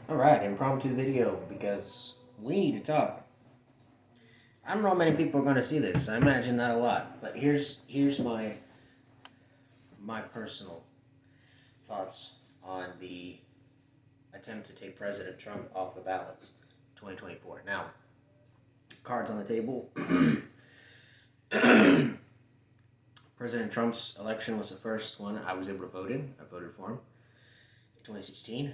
Alright, impromptu video because we need to talk. I don't know how many people are going to see this. I imagine not a lot. But here's my personal thoughts on the attempt to take President Trump off the ballots 2024. Now, cards on the table. President Trump's election was the first one I was able to vote in. I voted for him in 2016.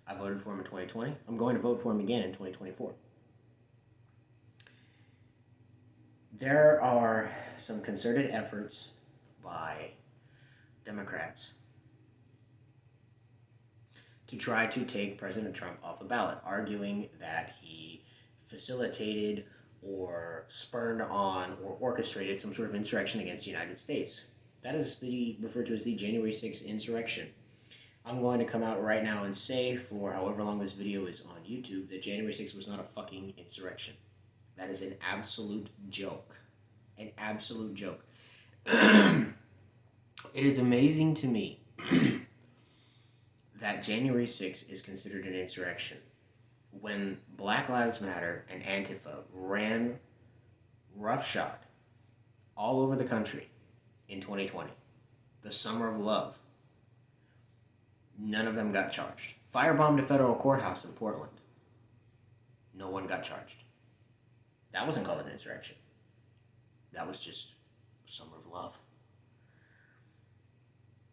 I voted for him in 2020. I'm going to vote for him again in 2024. There are some concerted efforts by Democrats to try to take President Trump off the ballot, arguing that he facilitated or spurned on or orchestrated some sort of insurrection against the United States. That is referred to as the January 6th insurrection. I'm going to come out right now and say, for however long this video is on YouTube, that January 6th was not a fucking insurrection. That is an absolute joke. An absolute joke. It is amazing to me that January 6th is considered an insurrection when Black Lives Matter and Antifa ran roughshod all over the country in 2020. The summer of love. None of them got charged. Firebombed a federal courthouse in Portland. No one got charged. That wasn't called an insurrection. That was just summer of love.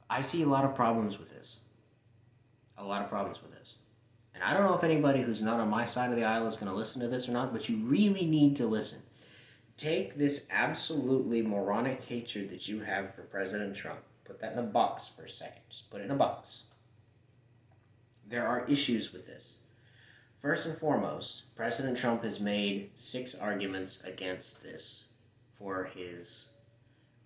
I see a lot of problems with this. A lot of problems with this. And I don't know if anybody who's not on my side of the aisle is going to listen to this or not, but you really need to listen. Take this absolutely moronic hatred that you have for President Trump. Put that in a box for a second. Just put it in a box. There are issues with this. First and foremost, President Trump has made 6 arguments against this for his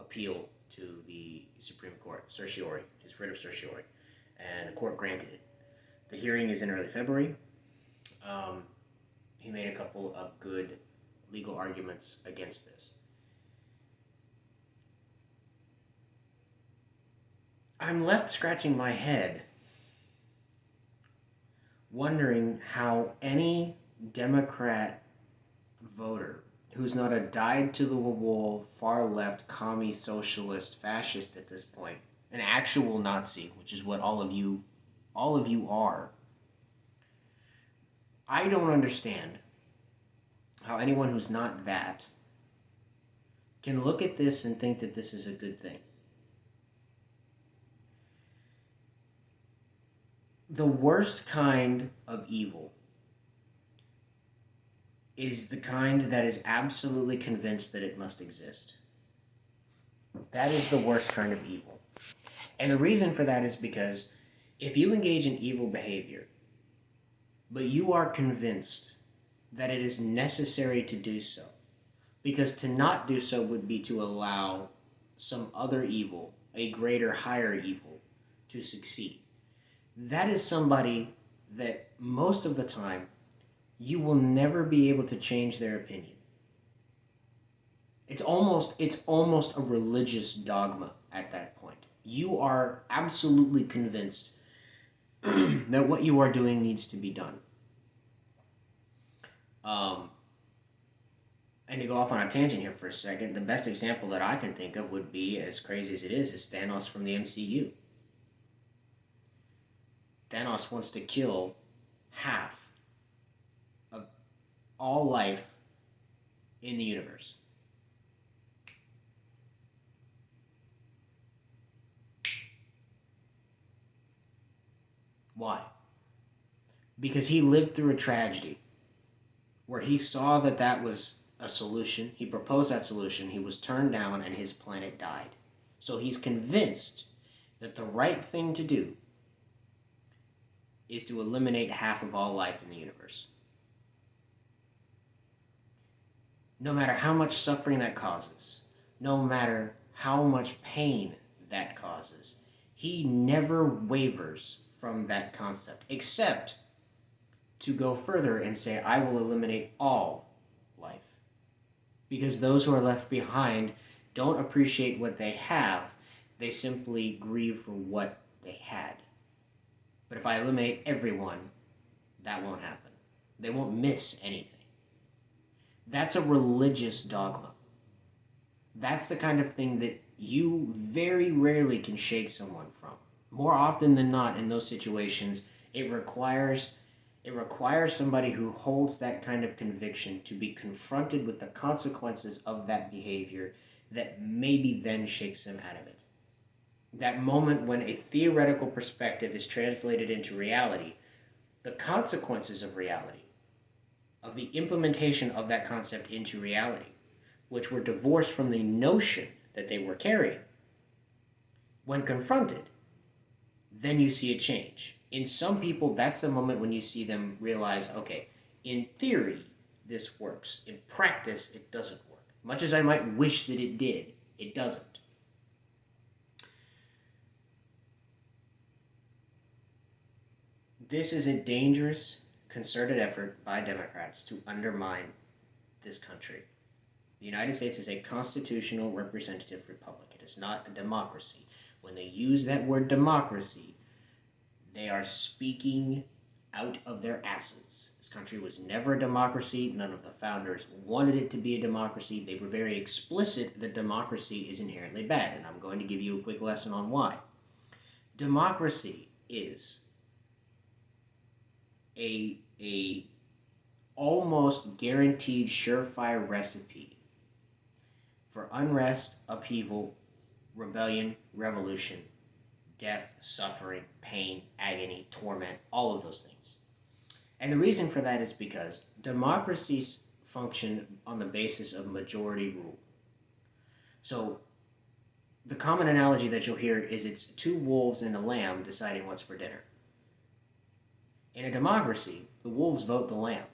appeal to the Supreme Court, certiorari, his writ of certiorari, and the court granted it. The hearing is in early February. He made a couple of good legal arguments against this. I'm left scratching my head, wondering how any Democrat voter who's not a dyed-to-the-wool, far-left, commie, socialist, fascist at this point, an actual Nazi, which is what all of you are. I don't understand how anyone who's not that can look at this and think that this is a good thing. The worst kind of evil is the kind that is absolutely convinced that it must exist. That is the worst kind of evil. And the reason for that is because if you engage in evil behavior, but you are convinced that it is necessary to do so, because to not do so would be to allow some other evil, a greater, higher evil, to succeed. That is somebody that most of the time you will never be able to change their opinion. It's almost a religious dogma at that point. You are absolutely convinced that what you are doing needs to be done. And to go off on a tangent here for a second, the best example that I can think of would be, as crazy as it is Thanos from the MCU. Thanos wants to kill half of all life in the universe. Why? Because he lived through a tragedy where he saw that that was a solution. He proposed that solution. He was turned down and his planet died. So he's convinced that the right thing to do is to eliminate half of all life in the universe. No matter how much suffering that causes, no matter how much pain that causes, he never wavers from that concept, except to go further and say, I will eliminate all life. Because those who are left behind don't appreciate what they have, they simply grieve for what they had. But if I eliminate everyone, That won't happen. They won't miss anything. That's a religious dogma. That's the kind of thing that you very rarely can shake someone from. More often than not, in those situations, it requires somebody who holds that kind of conviction to be confronted with the consequences of that behavior that maybe then shakes them out of it. That moment when a theoretical perspective is translated into reality, the consequences of reality, of the implementation of that concept into reality, which were divorced from the notion that they were carrying, when confronted, then you see a change. In some people, that's the moment when you see them realize, okay, in theory, this works. In practice, it doesn't work. Much as I might wish that it did, it doesn't. This is a dangerous, concerted effort by Democrats to undermine this country. The United States is a constitutional representative republic. It is not a democracy. When they use that word democracy, they are speaking out of their asses. This country was never a democracy. None of the founders wanted it to be a democracy. They were very explicit that democracy is inherently bad, and I'm going to give you a quick lesson on why. Democracy is a almost guaranteed surefire recipe for unrest, upheaval, rebellion, revolution, death, suffering, pain, agony, torment, all of those things. And the reason for that is because democracies function on the basis of majority rule. So the common analogy that you'll hear is it's two wolves and a lamb deciding what's for dinner. In a democracy, the wolves vote the lamb.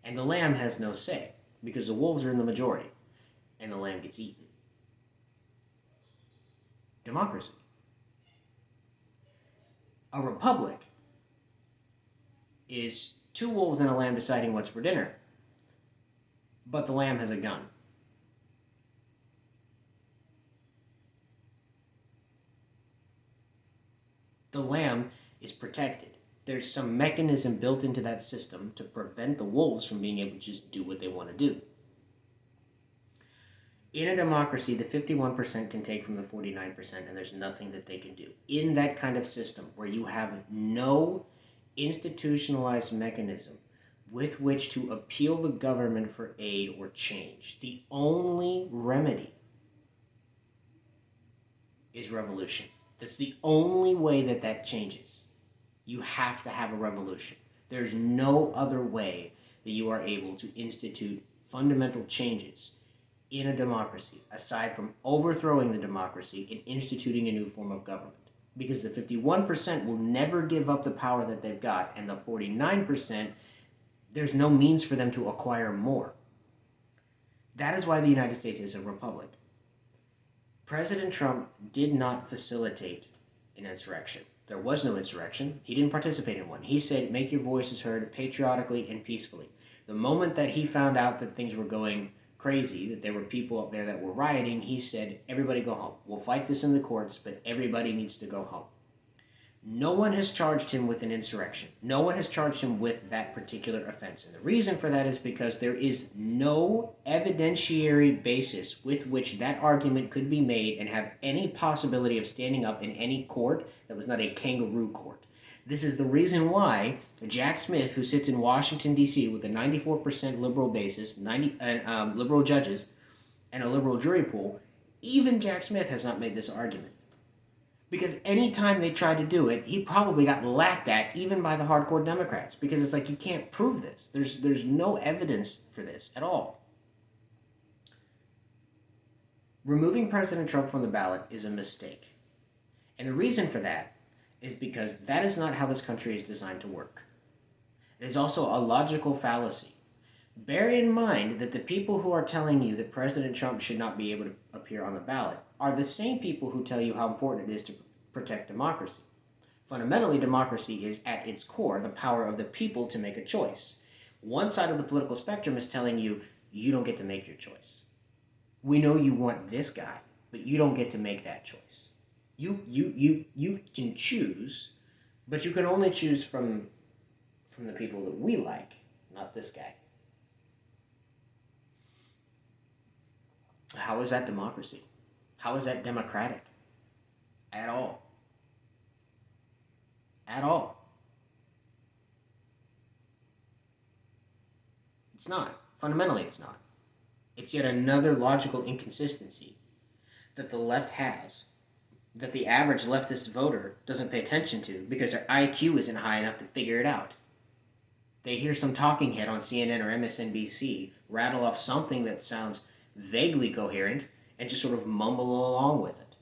And the lamb has no say, because the wolves are in the majority, and the lamb gets eaten. Democracy. A republic is two wolves and a lamb deciding what's for dinner, but the lamb has a gun. The lamb is protected. There's some mechanism built into that system to prevent the wolves from being able to just do what they want to do. In a democracy, the 51% can take from the 49%, and there's nothing that they can do. In that kind of system, where you have no institutionalized mechanism with which to appeal the government for aid or change, the only remedy is revolution. That's the only way that that changes. You have to have a revolution. There's no other way that you are able to institute fundamental changes in a democracy, aside from overthrowing the democracy and instituting a new form of government. Because the 51% will never give up the power that they've got, and the 49%, there's no means for them to acquire more. That is why the United States is a republic. President Trump did not facilitate an insurrection. There was no insurrection. He didn't participate in one. He said, make your voices heard patriotically and peacefully. The moment that he found out that things were going crazy, that there were people up there that were rioting, he said, everybody go home. We'll fight this in the courts, but everybody needs to go home. No one has charged him with an insurrection. No one has charged him with that particular offense. And the reason for that is because there is no evidentiary basis with which that argument could be made and have any possibility of standing up in any court that was not a kangaroo court. This is the reason why Jack Smith, who sits in Washington, D.C. with a 94% liberal basis, liberal judges, and a liberal jury pool, even Jack Smith has not made this argument. Because any time they tried to do it, he probably got laughed at, even by the hardcore Democrats. Because it's like, you can't prove this. There's no evidence for this at all. Removing President Trump from the ballot is a mistake. And the reason for that is because that is not how this country is designed to work. It is also a logical fallacy. Bear in mind that the people who are telling you that President Trump should not be able to appear on the ballot are the same people who tell you how important it is to protect democracy. Fundamentally, democracy is at its core the power of the people to make a choice. One side of the political spectrum is telling you, you don't get to make your choice. We know you want this guy, but you don't get to make that choice. You can choose, but you can only choose from from the people that we like, not this guy. How is that democracy? How is that democratic? At all. At all. It's not. Fundamentally, it's not. It's yet another logical inconsistency that the left has, that the average leftist voter doesn't pay attention to because their IQ isn't high enough to figure it out. They hear some talking head on CNN or MSNBC rattle off something that sounds vaguely coherent and just sort of mumble along with it.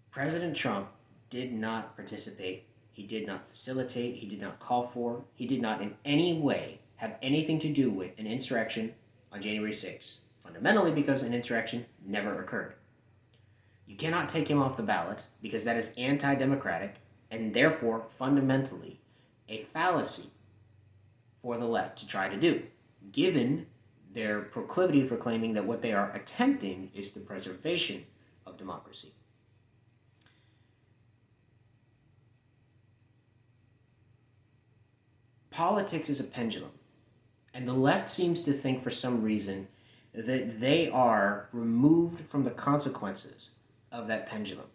President Trump did not participate, he did not facilitate, he did not call for, he did not in any way have anything to do with an insurrection on January 6th, fundamentally because an insurrection never occurred. You cannot take him off the ballot because that is anti-democratic and therefore fundamentally a fallacy for the left to try to do, given their proclivity for claiming that what they are attempting is the preservation of democracy. Politics is a pendulum, and the left seems to think for some reason that they are removed from the consequences of that pendulum.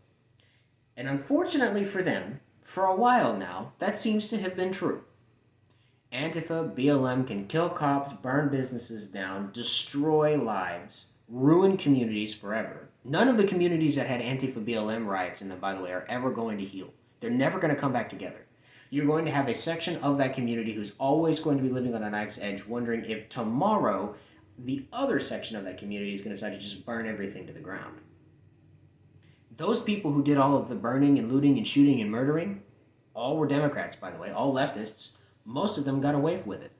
And unfortunately for them, for a while now, that seems to have been true. Antifa, BLM can kill cops, burn businesses down, destroy lives, ruin communities forever. None of the communities that had Antifa, BLM riots in them, by the way, are ever going to heal. They're never going to come back together. You're going to have a section of that community who's always going to be living on a knife's edge, wondering if tomorrow the other section of that community is going to decide to just burn everything to the ground. Those people who did all of the burning and looting and shooting and murdering, all were Democrats, by the way, all leftists. Most of them got away with it.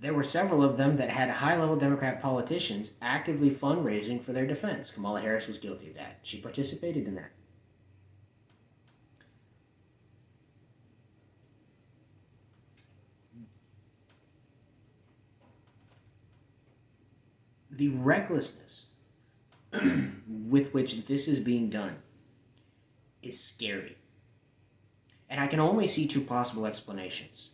There were several of them that had high-level Democrat politicians actively fundraising for their defense. Kamala Harris was guilty of that. She participated in that. The recklessness with which this is being done is scary. And I can only see two possible explanations.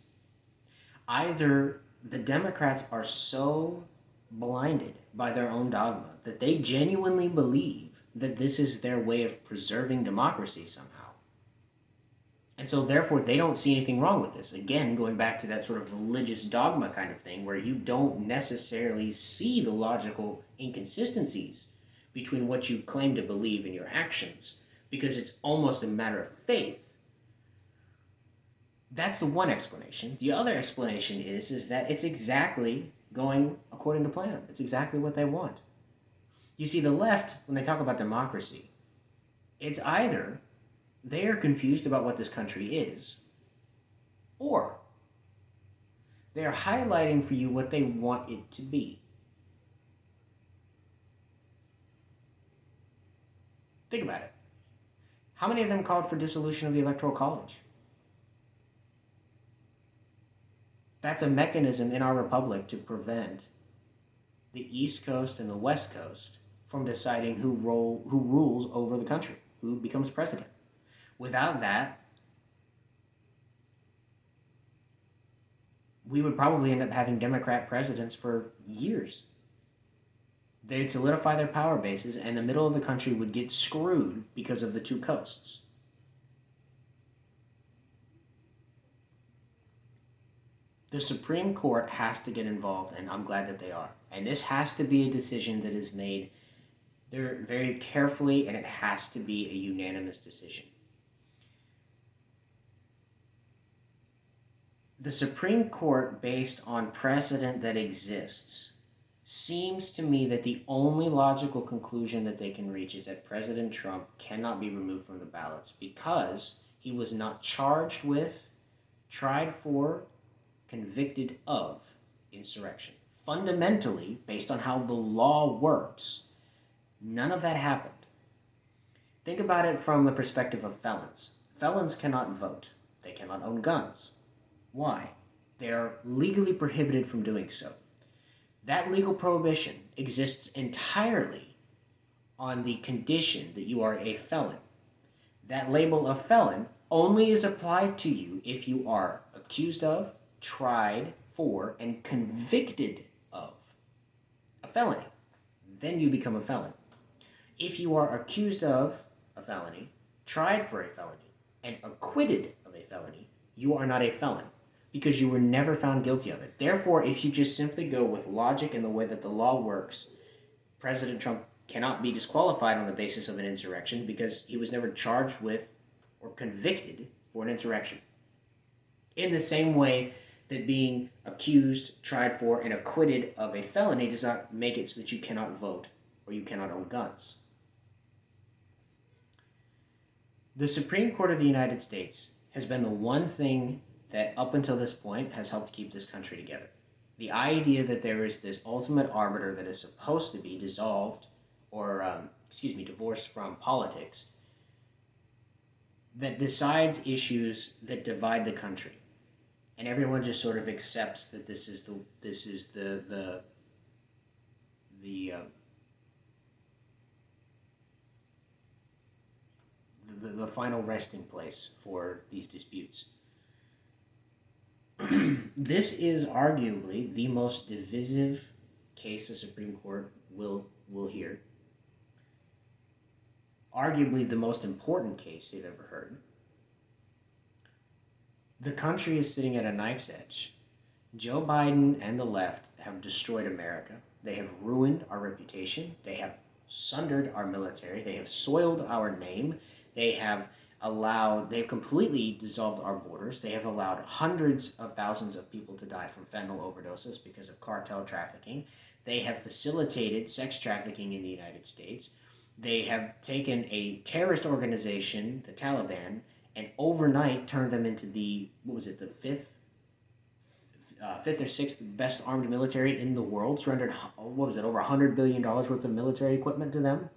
Either the Democrats are so blinded by their own dogma that they genuinely believe that this is their way of preserving democracy somehow. And so therefore they don't see anything wrong with this. Again, going back to that sort of religious dogma kind of thing where you don't necessarily see the logical inconsistencies between what you claim to believe and your actions because it's almost a matter of faith. That's the one explanation. The other explanation is that it's exactly going according to plan. It's exactly what they want. You see, the left, when they talk about democracy, it's either they are confused about what this country is, or they are highlighting for you what they want it to be. Think about it. How many of them called for dissolution of the Electoral College? That's a mechanism in our republic to prevent the East Coast and the West Coast from deciding who rules over the country, who becomes president. Without that, we would probably end up having Democrat presidents for years. They'd solidify their power bases, and the middle of the country would get screwed because of the two coasts. The Supreme Court has to get involved, and I'm glad that they are. And this has to be a decision that is made very carefully, and it has to be a unanimous decision. The Supreme Court, based on precedent that exists, seems to me that the only logical conclusion that they can reach is that President Trump cannot be removed from the ballots because he was not charged with, tried for, convicted of insurrection. Fundamentally, based on how the law works, none of that happened. Think about it from the perspective of felons. Felons cannot vote. They cannot own guns. Why? They are legally prohibited from doing so. That legal prohibition exists entirely on the condition that you are a felon. That label of felon only is applied to you if you are accused of, tried for, and convicted of a felony. Then you become a felon. If you are accused of a felony, tried for a felony, and acquitted of a felony, you are not a felon because you were never found guilty of it. Therefore, if you just simply go with logic and the way that the law works, President Trump cannot be disqualified on the basis of an insurrection because he was never charged with or convicted for an insurrection. In the same way that being accused, tried for, and acquitted of a felony does not make it so that you cannot vote or you cannot own guns. The Supreme Court of the United States has been the one thing that, up until this point, has helped keep this country together. The idea that there is this ultimate arbiter that is supposed to be dissolved or, divorced from politics that decides issues that divide the country, and everyone just sort of accepts that this is the final resting place for these disputes. This is arguably the most divisive case the Supreme Court will hear. Arguably the most important case they've ever heard. The country is sitting at a knife's edge. Joe Biden and the left have destroyed America. They have ruined our reputation. They have sundered our military. They have soiled our name. They have completely dissolved our borders. They have allowed hundreds of thousands of people to die from fentanyl overdoses because of cartel trafficking. They have facilitated sex trafficking in the United States. They have taken a terrorist organization, the Taliban, and overnight turned them into the fifth or sixth best armed military in the world. Surrendered, over $100 billion worth of military equipment to them.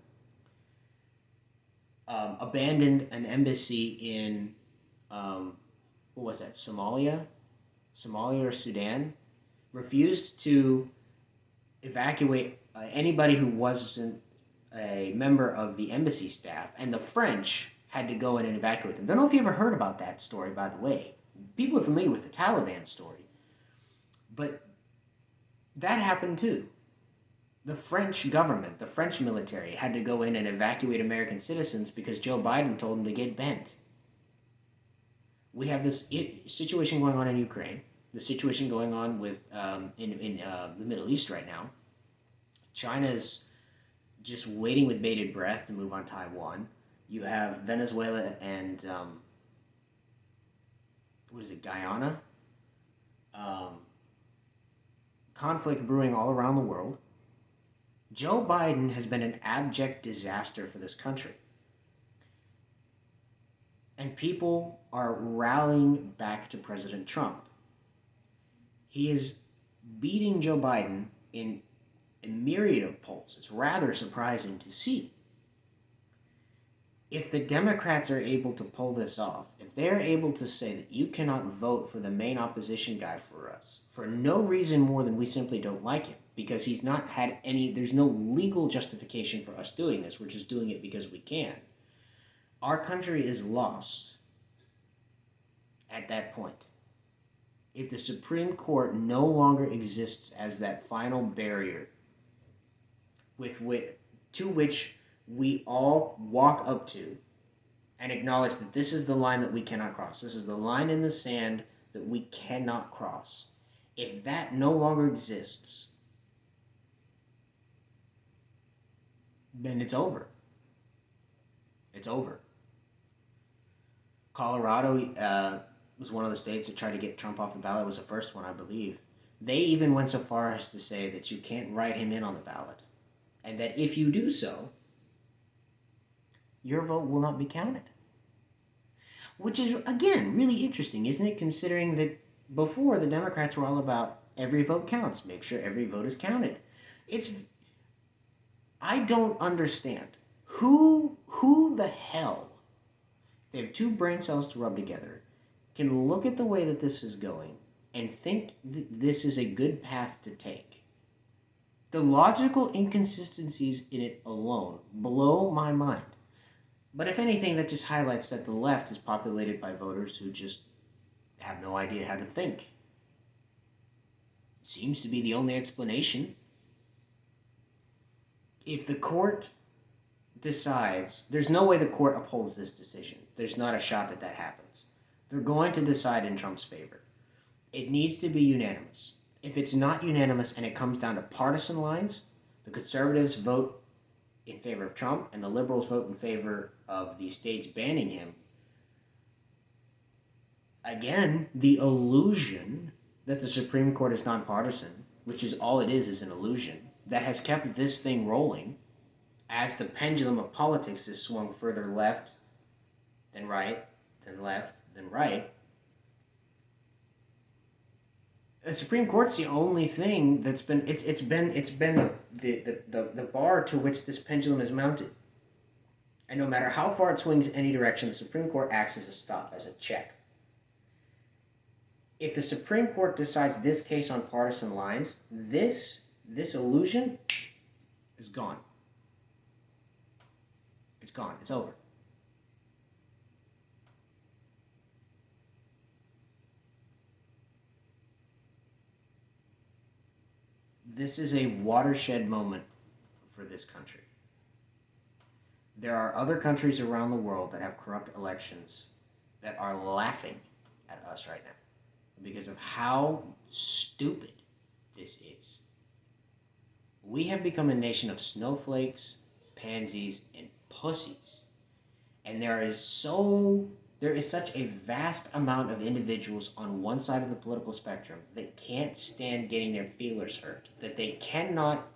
Abandoned an embassy in, Somalia or Sudan. Refused to evacuate anybody who wasn't a member of the embassy staff, and the French had to go in and evacuate them. Don't know if you ever heard about that story, by the way. People are familiar with the Taliban story. But that happened too. The French government, the French military, had to go in and evacuate American citizens because Joe Biden told them to get bent. We have this situation going on in Ukraine, the situation going on with in the Middle East right now. China's just waiting with bated breath to move on Taiwan. You have Venezuela and Guyana. Conflict brewing all around the world. Joe Biden has been an abject disaster for this country. And people are rallying back to President Trump. He is beating Joe Biden in a myriad of polls. It's rather surprising to see. If the Democrats are able to pull this off, if they're able to say that you cannot vote for the main opposition guy for us, for no reason more than we simply don't like him, because he's not had there's no legal justification for us doing this, we're just doing it because we can. Our country is lost at that point. If the Supreme Court no longer exists as that final barrier to which we all walk up to and acknowledge that this is the line that we cannot cross. This is the line in the sand that we cannot cross. If that no longer exists, then it's over. It's over. Colorado was one of the states that tried to get Trump off the ballot. It was the first one, I believe. They even went so far as to say that you can't write him in on the ballot. And that if you do so, your vote will not be counted. Which is, again, really interesting, isn't it? Considering that before, the Democrats were all about every vote counts. Make sure every vote is counted. I don't understand. Who the hell, if they have two brain cells to rub together, can look at the way that this is going and think that this is a good path to take? The logical inconsistencies in it alone blow my mind. But if anything, that just highlights that the left is populated by voters who just have no idea how to think. Seems to be the only explanation. If the court decides, there's no way the court upholds this decision. There's not a shot that that happens. They're going to decide in Trump's favor. It needs to be unanimous. If it's not unanimous and it comes down to partisan lines, the conservatives vote in favor of Trump and the liberals vote in favor of the states banning him. Again, the illusion that the Supreme Court is nonpartisan, which is all it is an illusion, that has kept this thing rolling as the pendulum of politics has swung further left, then right, then left, then right. The Supreme Court's the only thing that's been it's been the bar to which this pendulum is mounted. And no matter how far it swings any direction, the Supreme Court acts as a stop, as a check. If the Supreme Court decides this case on partisan lines, this illusion is gone. It's gone. It's over. This is a watershed moment for this country. There are other countries around the world that have corrupt elections that are laughing at us right now because of how stupid this is. We have become a nation of snowflakes, pansies, and pussies. And there is such a vast amount of individuals on one side of the political spectrum that can't stand getting their feelers hurt, that they cannot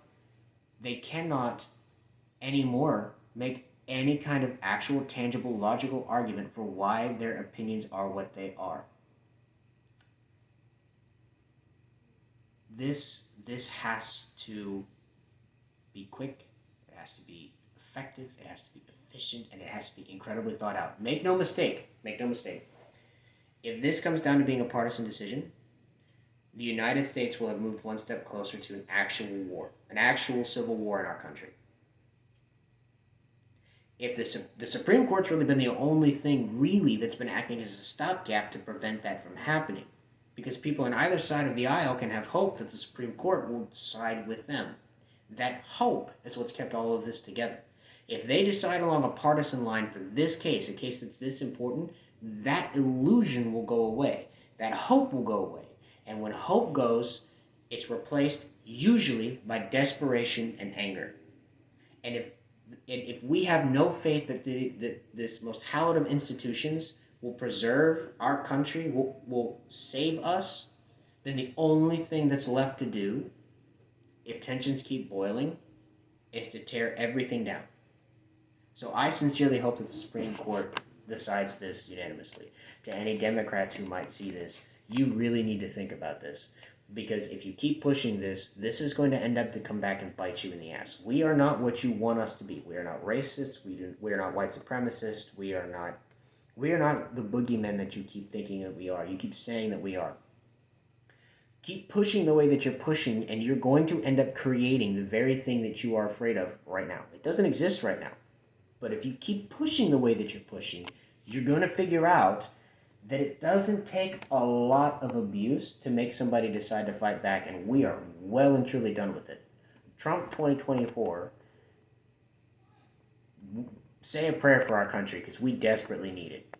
anymore make any kind of actual, tangible, logical argument for why their opinions are what they are. This has to be quick, it has to be effective, it has to be efficient, and it has to be incredibly thought out. Make no mistake. If this comes down to being a partisan decision, the United States will have moved one step closer to an actual war, an actual civil war in our country. If the Supreme Court's really been the only thing really that's been acting as a stopgap to prevent that from happening, because people on either side of the aisle can have hope that the Supreme Court will side with them. That hope is what's kept all of this together. If they decide along a partisan line for this case, a case that's this important, that illusion will go away. That hope will go away. And when hope goes, it's replaced usually by desperation and anger. And if we have no faith that this most hallowed of institutions will preserve our country, will save us, then the only thing that's left to do, if tensions keep boiling, is to tear everything down. So I sincerely hope that the Supreme Court decides this unanimously. To any Democrats who might see this, you really need to think about this. Because if you keep pushing this, this is going to end up to come back and bite you in the ass. We are not what you want us to be. We are not racist. We are not white supremacists. We are not the boogeymen that you keep thinking that we are. You keep saying that we are. Keep pushing the way that you're pushing, and you're going to end up creating the very thing that you are afraid of right now. It doesn't exist right now. But if you keep pushing the way that you're pushing, you're going to figure out that it doesn't take a lot of abuse to make somebody decide to fight back, and we are well and truly done with it. Trump 2024, say a prayer for our country because we desperately need it.